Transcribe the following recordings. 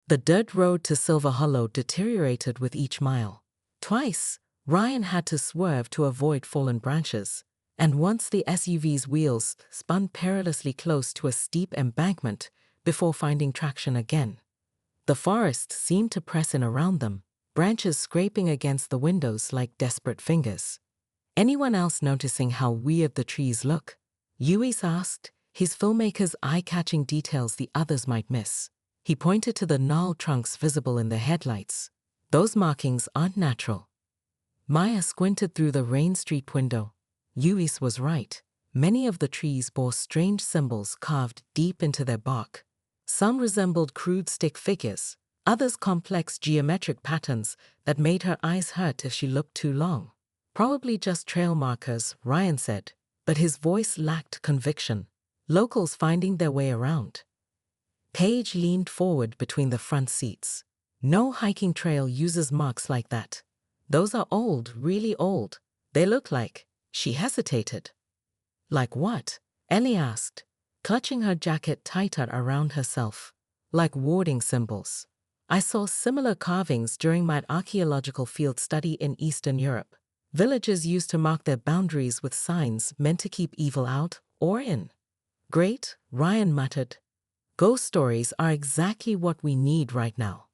The dirt road to Silver Hollow deteriorated with each mile. Twice, Ryan had to swerve to avoid fallen branches, and once the SUV's wheels spun perilously close to a steep embankment before finding traction again. The forest seemed to press in around them, branches scraping against the windows like desperate fingers. Anyone else noticing how weird the trees look? Lewis asked, his filmmaker's eye-catching details the others might miss. He pointed to the gnarled trunks visible in the headlights. Those markings aren't natural. Maya squinted through the Rain Street window. Lewis was right. Many of the trees bore strange symbols carved deep into their bark. Some resembled crude stick figures, others complex geometric patterns that made her eyes hurt if she looked too long. Probably just trail markers, Ryan said, but his voice lacked conviction. Locals finding their way around. Paige leaned forward between the front seats. No hiking trail uses marks like that. Those are old, really old. They look like... She hesitated. Like what? Ellie asked, clutching her jacket tighter around herself. Like warding symbols. I saw similar carvings during my archaeological field study in Eastern Europe. Villages used to mark their boundaries with signs meant to keep evil out or in. Great, Ryan muttered. Ghost stories are exactly what we need right now.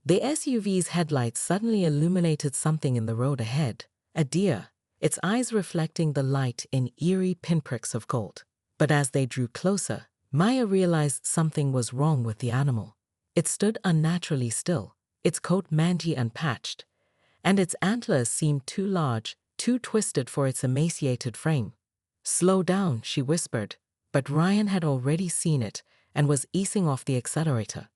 The SUV's headlights suddenly illuminated something in the road ahead, a deer, its eyes reflecting the light in eerie pinpricks of gold. But as they drew closer, Maya realized something was wrong with the animal. It stood unnaturally still, its coat mangy and patched, and its antlers seemed too large, too twisted for its emaciated frame. Slow down, she whispered, but Ryan had already seen it and was easing off the accelerator.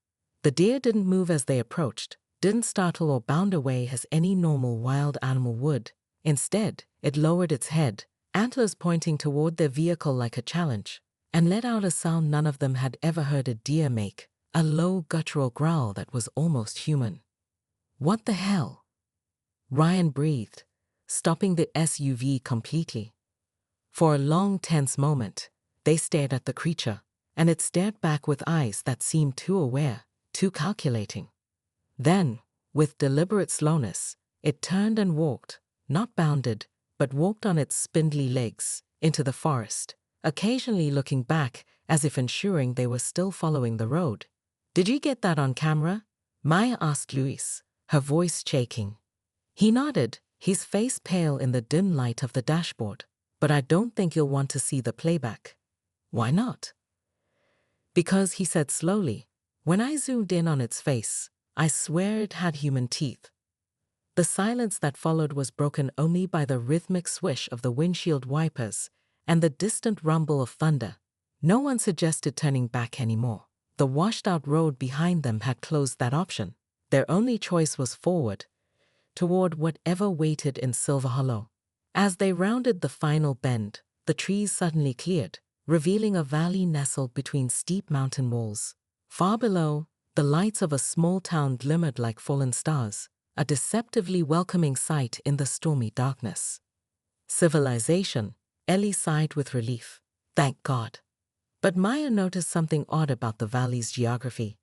The deer didn't move as they approached, didn't startle or bound away as any normal wild animal would. Instead, it lowered its head, antlers pointing toward their vehicle like a challenge, and let out a sound none of them had ever heard a deer make, a low guttural growl that was almost human. What the hell? Ryan breathed, stopping the SUV completely. For a long, tense moment, they stared at the creature, and it stared back with eyes that seemed too aware, too calculating. Then, with deliberate slowness, it turned and walked, not bounded, but walked on its spindly legs, into the forest, occasionally looking back as if ensuring they were still following the road. Did you get that on camera? Maya asked Luis, her voice shaking. He nodded, his face pale in the dim light of the dashboard. But I don't think you'll want to see the playback. Why not? Because, he said slowly, when I zoomed in on its face, I swear it had human teeth. The silence that followed was broken only by the rhythmic swish of the windshield wipers and the distant rumble of thunder. No one suggested turning back anymore. The washed-out road behind them had closed that option. Their only choice was forward, toward whatever waited in Silver Hollow. As they rounded the final bend, the trees suddenly cleared, revealing a valley nestled between steep mountain walls. Far below, the lights of a small town glimmered like fallen stars, a deceptively welcoming sight in the stormy darkness. Civilization, Ellie sighed with relief. Thank God. But Maya noticed something odd about the valley's geography.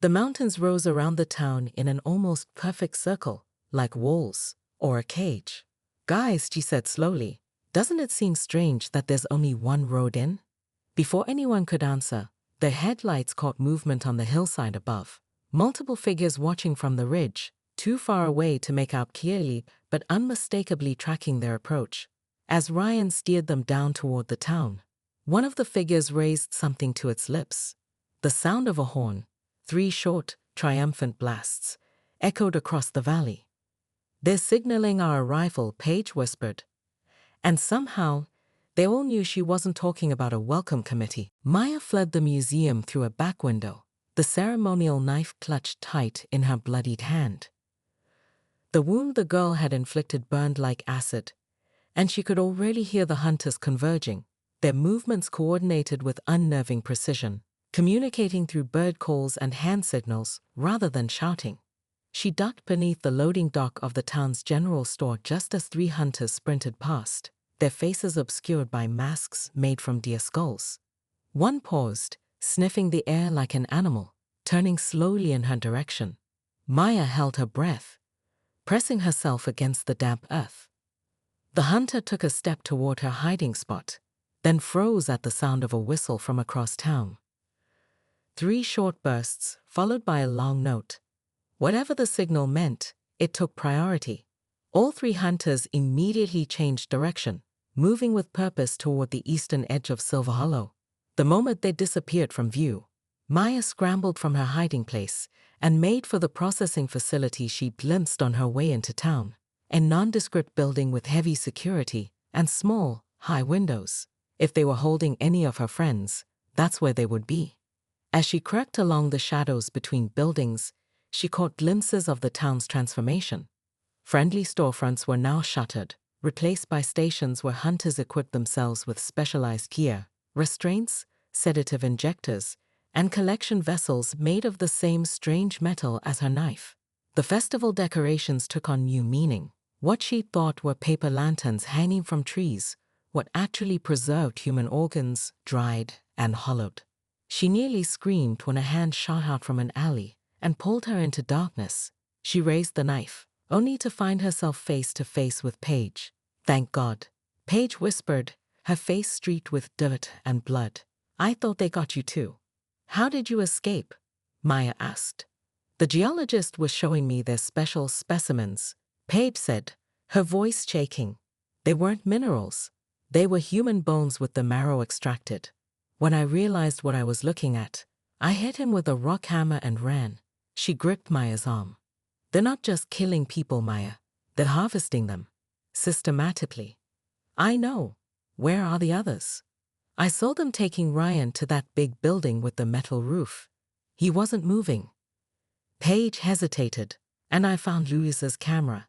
The mountains rose around the town in an almost perfect circle, like walls or a cage. Guys, she said slowly, doesn't it seem strange that there's only one road in? Before anyone could answer, their headlights caught movement on the hillside above. Multiple figures watching from the ridge, too far away to make out clearly but unmistakably tracking their approach. As Ryan steered them down toward the town, one of the figures raised something to its lips. The sound of a horn, 3 short, triumphant blasts, echoed across the valley. They're signaling our arrival, Paige whispered. And somehow, they all knew she wasn't talking about a welcome committee. Maya fled the museum through a back window, the ceremonial knife clutched tight in her bloodied hand. The wound the girl had inflicted burned like acid, and she could already hear the hunters converging, their movements coordinated with unnerving precision, communicating through bird calls and hand signals rather than shouting. She ducked beneath the loading dock of the town's general store just as 3 hunters sprinted past, their faces obscured by masks made from deer skulls. One paused, sniffing the air like an animal. turning slowly in her direction. Maya held her breath, pressing herself against the damp earth. The hunter took a step toward her hiding spot, then froze at the sound of a whistle from across town. 3 short bursts, followed by a long note. Whatever the signal meant, it took priority. All 3 hunters immediately changed direction, moving with purpose toward the eastern edge of Silver Hollow. The moment they disappeared from view, Maya scrambled from her hiding place and made for the processing facility she glimpsed on her way into town, a nondescript building with heavy security and small, high windows. If they were holding any of her friends, that's where they would be. As she crept along the shadows between buildings, she caught glimpses of the town's transformation. Friendly storefronts were now shuttered, replaced by stations where hunters equipped themselves with specialized gear, restraints, sedative injectors, and collection vessels made of the same strange metal as her knife. The festival decorations took on new meaning. What she thought were paper lanterns hanging from trees were actually preserved human organs, dried and hollowed. She nearly screamed when a hand shot out from an alley and pulled her into darkness. She raised the knife, only to find herself face to face with Paige. "Thank God," Paige whispered, her face streaked with dirt and blood. "I thought they got you too." "How did you escape?" Maya asked. "The geologist was showing me their special specimens," Paige said, her voice shaking. "They weren't minerals. They were human bones with the marrow extracted. When I realized what I was looking at, I hit him with a rock hammer and ran." She gripped Maya's arm. "They're not just killing people, Maya. They're harvesting them. Systematically." "I know. Where are the others?" "I saw them taking Ryan to that big building with the metal roof. He wasn't moving." Paige hesitated, and I found Louisa's camera.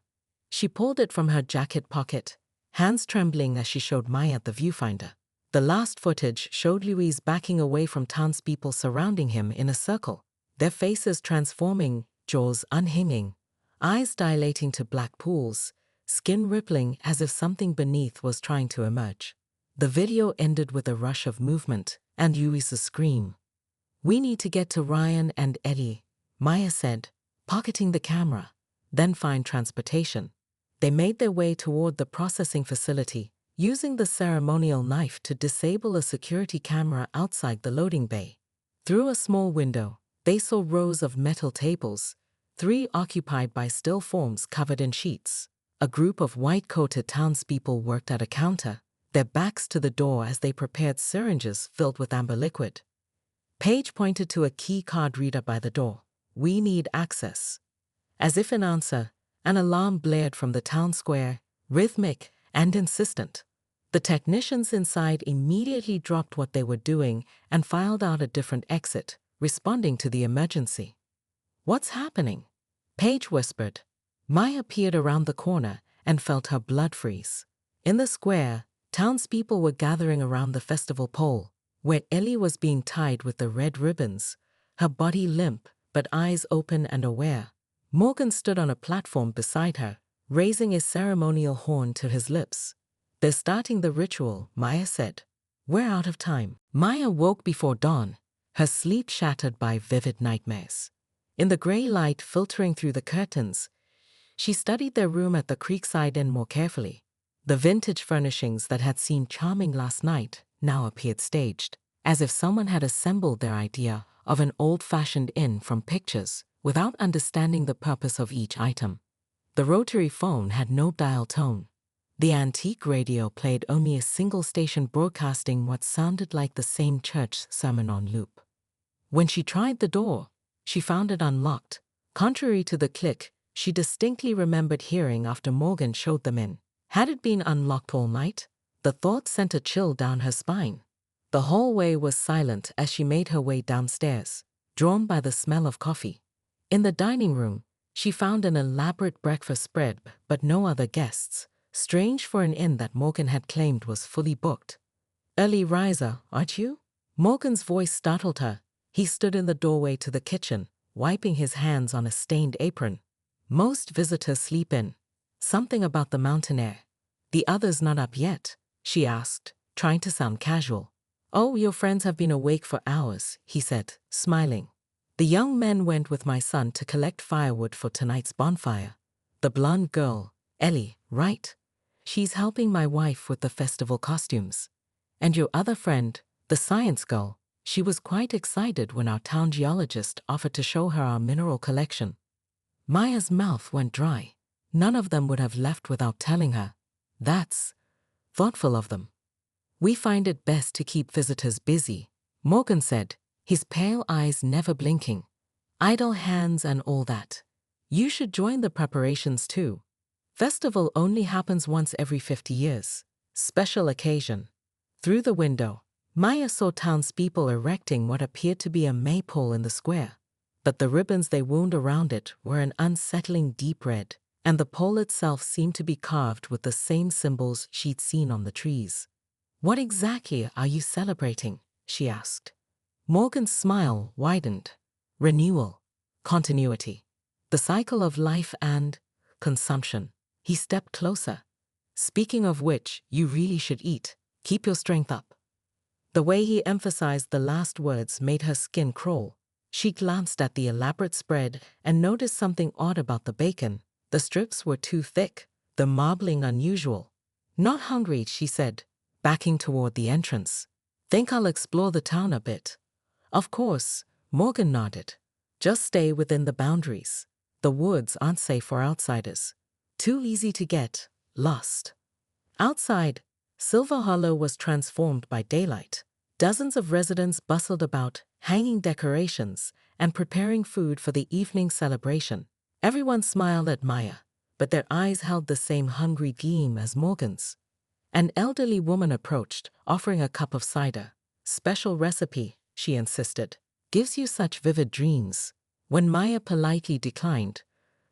She pulled it from her jacket pocket, hands trembling as she showed Maya the viewfinder. The last footage showed Louise backing away from townspeople surrounding him in a circle, their faces transforming, jaws unhinging, eyes dilating to black pools, skin rippling as if something beneath was trying to emerge. The video ended with a rush of movement and Louise's scream. "We need to get to Ryan and Eddie," Maya said, pocketing the camera, "then find transportation." They made their way toward the processing facility, using the ceremonial knife to disable a security camera outside the loading bay. Through a small window, they saw rows of metal tables, 3 occupied by still forms covered in sheets. A group of white-coated townspeople worked at a counter, their backs to the door as they prepared syringes filled with amber liquid. Paige pointed to a key card reader by the door. "We need access." As if in answer, an alarm blared from the town square, rhythmic and insistent. The technicians inside immediately dropped what they were doing and filed out a different exit, responding to the emergency. "What's happening?" Paige whispered. Maya peered around the corner and felt her blood freeze. In the square, townspeople were gathering around the festival pole, where Ellie was being tied with the red ribbons, her body limp but eyes open and aware. Morgan stood on a platform beside her, raising a ceremonial horn to his lips. "They're starting the ritual," Maya said. "We're out of time." Maya woke before dawn, her sleep shattered by vivid nightmares. In the gray light filtering through the curtains, she studied their room at the Creekside Inn more carefully. The vintage furnishings that had seemed charming last night now appeared staged, as if someone had assembled their idea of an old-fashioned inn from pictures without understanding the purpose of each item. The rotary phone had no dial tone. The antique radio played only a single station broadcasting what sounded like the same church sermon on loop. When she tried the door, she found it unlocked, contrary to the click she distinctly remembered hearing after Morgan showed them in. Had it been unlocked all night? The thought sent a chill down her spine. The hallway was silent as she made her way downstairs, drawn by the smell of coffee. In the dining room, she found an elaborate breakfast spread but no other guests. Strange for an inn that Morgan had claimed was fully booked. "Early riser, aren't you?" Morgan's voice startled her. He stood in the doorway to the kitchen, wiping his hands on a stained apron. "Most visitors sleep in. Something about the mountain air." "The others not up yet?" she asked, trying to sound casual. "Oh, your friends have been awake for hours," he said, smiling. The young men went with my son to collect firewood for tonight's bonfire. The blonde girl, Ellie, right? She's helping my wife with the festival costumes. And your other friend, the science girl, she was quite excited when our town geologist offered to show her our mineral collection. Maya's mouth went dry. None of them would have left without telling her. That's thoughtful of them. We find it best to keep visitors busy, Morgan said, his pale eyes never blinking. Idle hands and all that. You should join the preparations too. Festival only happens once every 50 years. Special occasion. Through the window, Maya saw townspeople erecting what appeared to be a maypole in the square. But the ribbons they wound around it were an unsettling deep red, and the pole itself seemed to be carved with the same symbols she'd seen on the trees. What exactly are you celebrating? She asked. Morgan's smile widened. Renewal. Continuity. The cycle of life and consumption. He stepped closer. Speaking of which, you really should eat. Keep your strength up. The way he emphasized the last words made her skin crawl. She glanced at the elaborate spread and noticed something odd about the bacon. The strips were too thick, the marbling unusual. Not hungry, she said, backing toward the entrance. Think I'll explore the town a bit. Of course, Morgan nodded. Just stay within the boundaries. The woods aren't safe for outsiders. Too easy to get lost. Outside, Silver Hollow was transformed by daylight. Dozens of residents bustled about, hanging decorations and preparing food for the evening celebration. Everyone smiled at Maya, but their eyes held the same hungry gleam as Morgan's. An elderly woman approached, offering a cup of cider. Special recipe, she insisted. Gives you such vivid dreams. When Maya politely declined,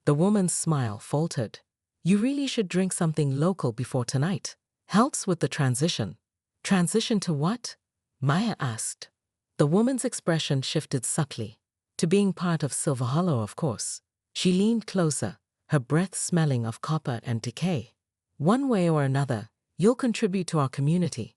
the woman's smile faltered. You really should drink something local before tonight. Helps with the transition. Transition to what? Maya asked. The woman's expression shifted subtly. To being part of Silver Hollow, of course. She leaned closer, her breath smelling of copper and decay. One way or another, you'll contribute to our community.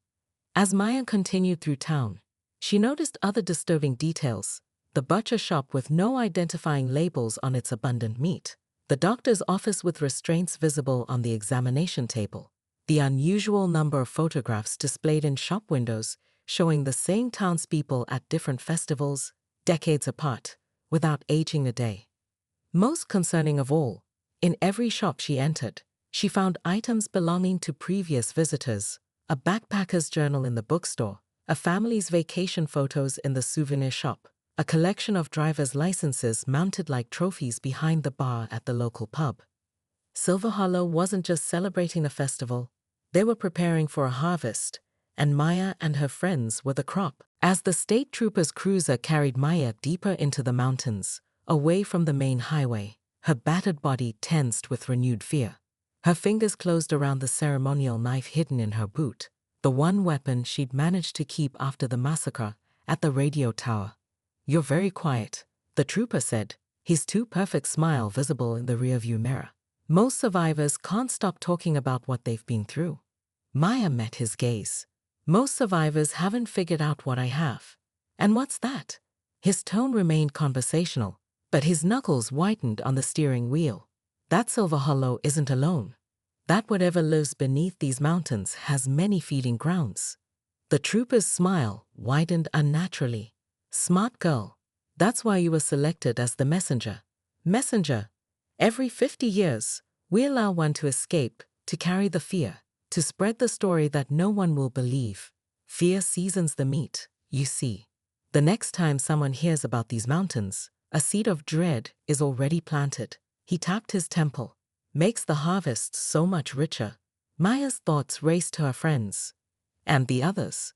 As Maya continued through town, she noticed other disturbing details. The butcher shop with no identifying labels on its abundant meat. The doctor's office with restraints visible on the examination table. The unusual number of photographs displayed in shop windows showing the same townspeople at different festivals, decades apart, without aging a day. Most concerning of all, in every shop she entered, she found items belonging to previous visitors, a backpacker's journal in the bookstore, a family's vacation photos in the souvenir shop, a collection of driver's licenses mounted like trophies behind the bar at the local pub. Silver Hollow wasn't just celebrating a festival, they were preparing for a harvest, and Maya and her friends were the crop. As the state trooper's cruiser carried Maya deeper into the mountains, away from the main highway, her battered body tensed with renewed fear. Her fingers closed around the ceremonial knife hidden in her boot, the one weapon she'd managed to keep after the massacre at the radio tower. You're very quiet, the trooper said, his too perfect smile visible in the rearview mirror. Most survivors can't stop talking about what they've been through. Maya met his gaze. Most survivors haven't figured out what I have. And what's that? His tone remained conversational, but his knuckles whitened on the steering wheel. That Silver Hollow isn't alone. That whatever lives beneath these mountains has many feeding grounds. The trooper's smile widened unnaturally. Smart girl. That's why you were selected as the messenger. Messenger. Every 50 years, we allow one to escape, to carry the fear, to spread the story that no one will believe. Fear seasons the meat, you see. The next time someone hears about these mountains, a seed of dread is already planted. He tapped his temple. Makes the harvest so much richer. Maya's thoughts raced to her friends. And the others.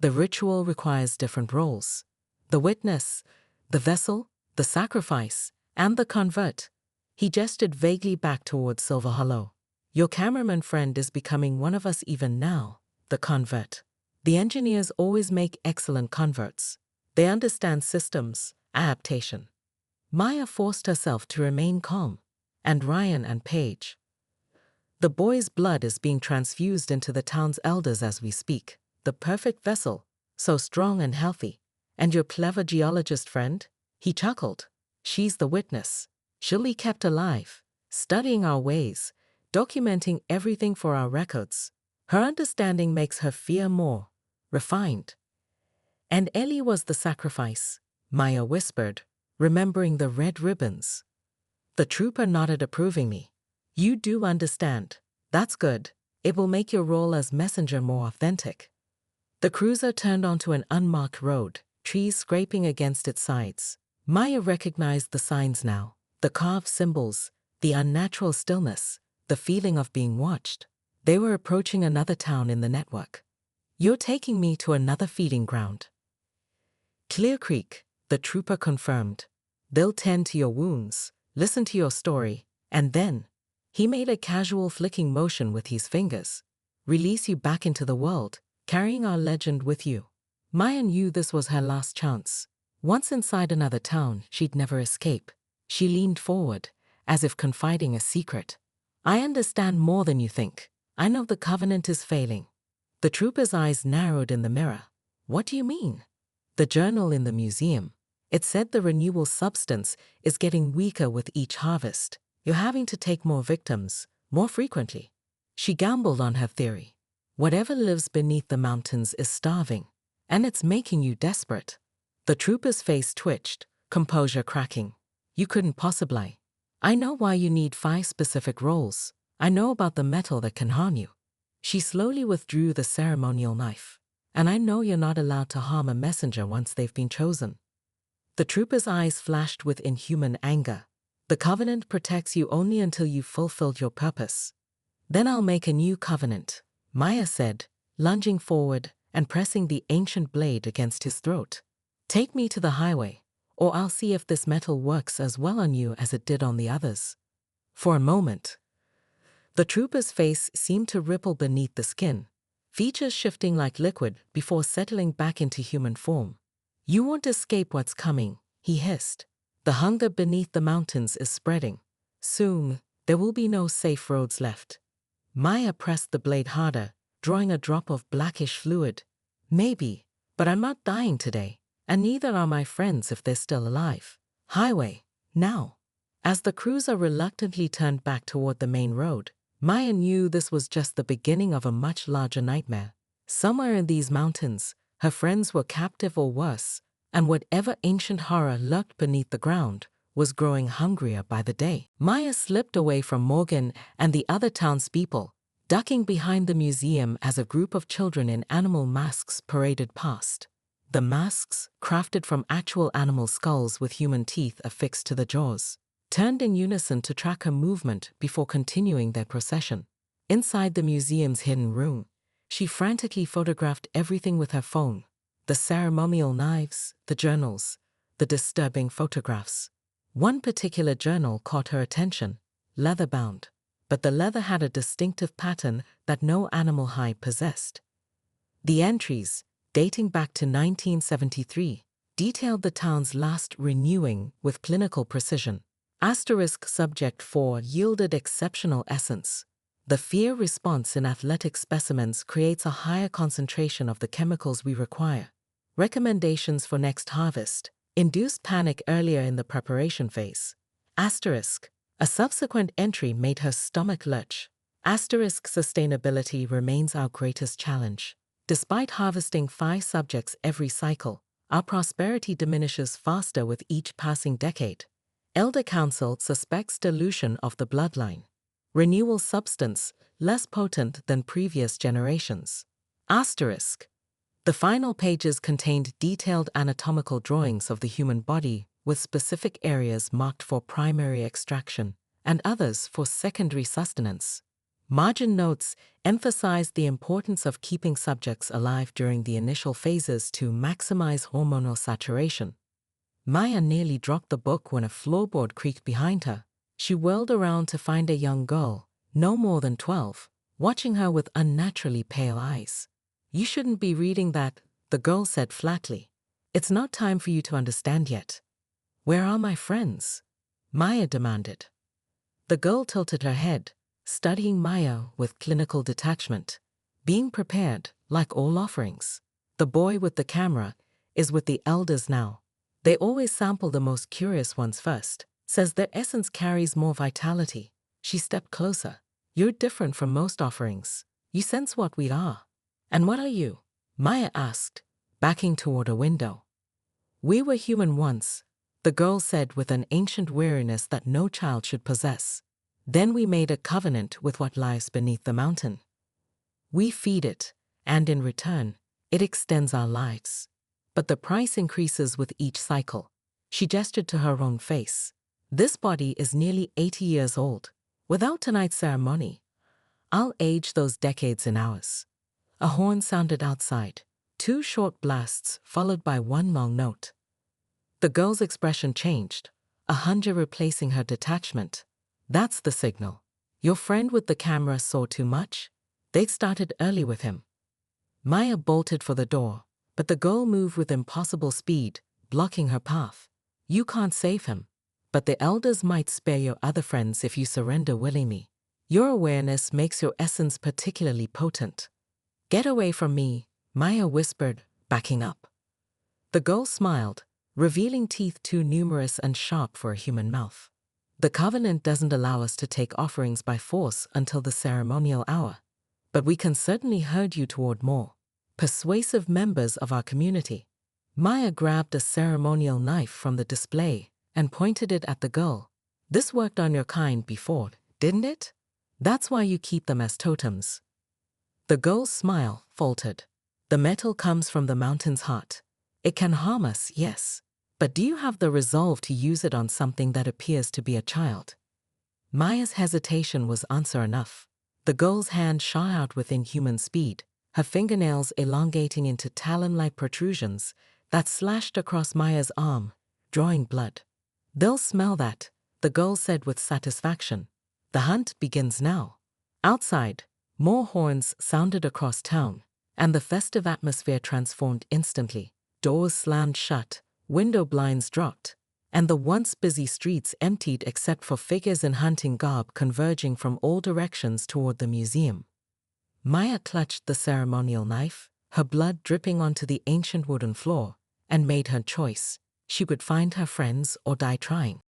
The ritual requires different roles. The witness, the vessel, the sacrifice, and the convert. He gestured vaguely back towards Silver Hollow. Your cameraman friend is becoming one of us even now, the convert. The engineers always make excellent converts. They understand systems, adaptation. Maya forced herself to remain calm. And Ryan and Paige. The boy's blood is being transfused into the town's elders as we speak. The perfect vessel, so strong and healthy. And your clever geologist friend? He chuckled. She's the witness. She'll be kept alive, studying our ways, documenting everything for our records. Her understanding makes her fear more refined. And Ellie was the sacrifice, Maya whispered, remembering the red ribbons. The trooper nodded approvingly. You do understand. That's good. It will make your role as messenger more authentic. The cruiser turned onto an unmarked road, trees scraping against its sides. Maya recognized the signs now, the carved symbols, the unnatural stillness, the feeling of being watched. They were approaching another town in the network. You're taking me to another feeding ground. Clear Creek, the trooper confirmed. They'll tend to your wounds, listen to your story, and then, he made a casual flicking motion with his fingers, release you back into the world, carrying our legend with you. Maya knew this was her last chance. Once inside another town, she'd never escape. She leaned forward, as if confiding a secret. I understand more than you think. I know the Covenant is failing. The trooper's eyes narrowed in the mirror. What do you mean? The journal in the museum. It said the renewal substance is getting weaker with each harvest. You're having to take more victims, more frequently. She gambled on her theory. Whatever lives beneath the mountains is starving, and it's making you desperate. The trooper's face twitched, composure cracking. You couldn't possibly. I know why you need 5 specific roles. I know about the metal that can harm you. She slowly withdrew the ceremonial knife. And I know you're not allowed to harm a messenger once they've been chosen. The trooper's eyes flashed with inhuman anger. The covenant protects you only until you've fulfilled your purpose. Then I'll make a new covenant, Maya said, lunging forward and pressing the ancient blade against his throat. Take me to the highway, or I'll see if this metal works as well on you as it did on the others. For a moment, the trooper's face seemed to ripple beneath the skin, features shifting like liquid before settling back into human form. You won't escape what's coming, he hissed. The hunger beneath the mountains is spreading. Soon, there will be no safe roads left. Maya pressed the blade harder, drawing a drop of blackish fluid. Maybe, but I'm not dying today, and neither are my friends if they're still alive. Highway, now. As the cruiser reluctantly turned back toward the main road, Maya knew this was just the beginning of a much larger nightmare. Somewhere in these mountains, her friends were captive or worse, and whatever ancient horror lurked beneath the ground was growing hungrier by the day. Maya slipped away from Morgan and the other townspeople, ducking behind the museum as a group of children in animal masks paraded past. The masks, crafted from actual animal skulls with human teeth affixed to the jaws, turned in unison to track her movement before continuing their procession. Inside the museum's hidden room, she frantically photographed everything with her phone. The ceremonial knives, the journals, the disturbing photographs. One particular journal caught her attention, leather-bound, but the leather had a distinctive pattern that no animal hide possessed. The entries, dating back to 1973, detailed the town's last renewing with clinical precision. Asterisk Subject 4 yielded exceptional essence. The fear response in athletic specimens creates a higher concentration of the chemicals we require. Recommendations for next harvest. Induced panic earlier in the preparation phase. Asterisk. A subsequent entry made her stomach lurch. Asterisk Sustainability remains our greatest challenge. Despite harvesting 5 subjects every cycle, our prosperity diminishes faster with each passing decade. Elder Council suspects dilution of the bloodline. Renewal substance, less potent than previous generations. Asterisk. The final pages contained detailed anatomical drawings of the human body with specific areas marked for primary extraction and others for secondary sustenance. Margin notes emphasized the importance of keeping subjects alive during the initial phases to maximize hormonal saturation. Maya nearly dropped the book when a floorboard creaked behind her. She whirled around to find a young girl, no more than 12, watching her with unnaturally pale eyes. You shouldn't be reading that, the girl said flatly. It's not time for you to understand yet. Where are my friends? Maya demanded. The girl tilted her head, studying Maya with clinical detachment. Being prepared, like all offerings. The boy with the camera is with the elders now. They always sample the most curious ones first, says their essence carries more vitality. She stepped closer. You're different from most offerings. You sense what we are. And what are you? Maya asked, backing toward a window. We were human once, the girl said with an ancient weariness that no child should possess. Then we made a covenant with what lies beneath the mountain. We feed it, and in return, it extends our lives. But the price increases with each cycle. She gestured to her own face. This body is nearly 80 years old. Without tonight's ceremony, I'll age those decades in hours. A horn sounded outside, 2 short blasts followed by 1 long note. The girl's expression changed, a hunger replacing her detachment. That's the signal. Your friend with the camera saw too much? They'd started early with him. Maya bolted for the door, but the girl moved with impossible speed, blocking her path. You can't save him, but the elders might spare your other friends if you surrender willingly. Your awareness makes your essence particularly potent. Get away from me, Maya whispered, backing up. The girl smiled, revealing teeth too numerous and sharp for a human mouth. The covenant doesn't allow us to take offerings by force until the ceremonial hour, but we can certainly herd you toward more persuasive members of our community. Maya grabbed a ceremonial knife from the display and pointed it at the girl. This worked on your kind before, didn't it? That's why you keep them as totems. The girl's smile faltered. The metal comes from the mountain's heart. It can harm us, yes. But do you have the resolve to use it on something that appears to be a child? Maya's hesitation was answer enough. The girl's hand shot out with inhuman speed, her fingernails elongating into talon-like protrusions that slashed across Maya's arm, drawing blood. They'll smell that, the girl said with satisfaction. The hunt begins now. Outside, more horns sounded across town, and the festive atmosphere transformed instantly. Doors slammed shut, window blinds dropped, and the once busy streets emptied except for figures in hunting garb converging from all directions toward the museum. Maya clutched the ceremonial knife, her blood dripping onto the ancient wooden floor, and made her choice. She would find her friends or die trying.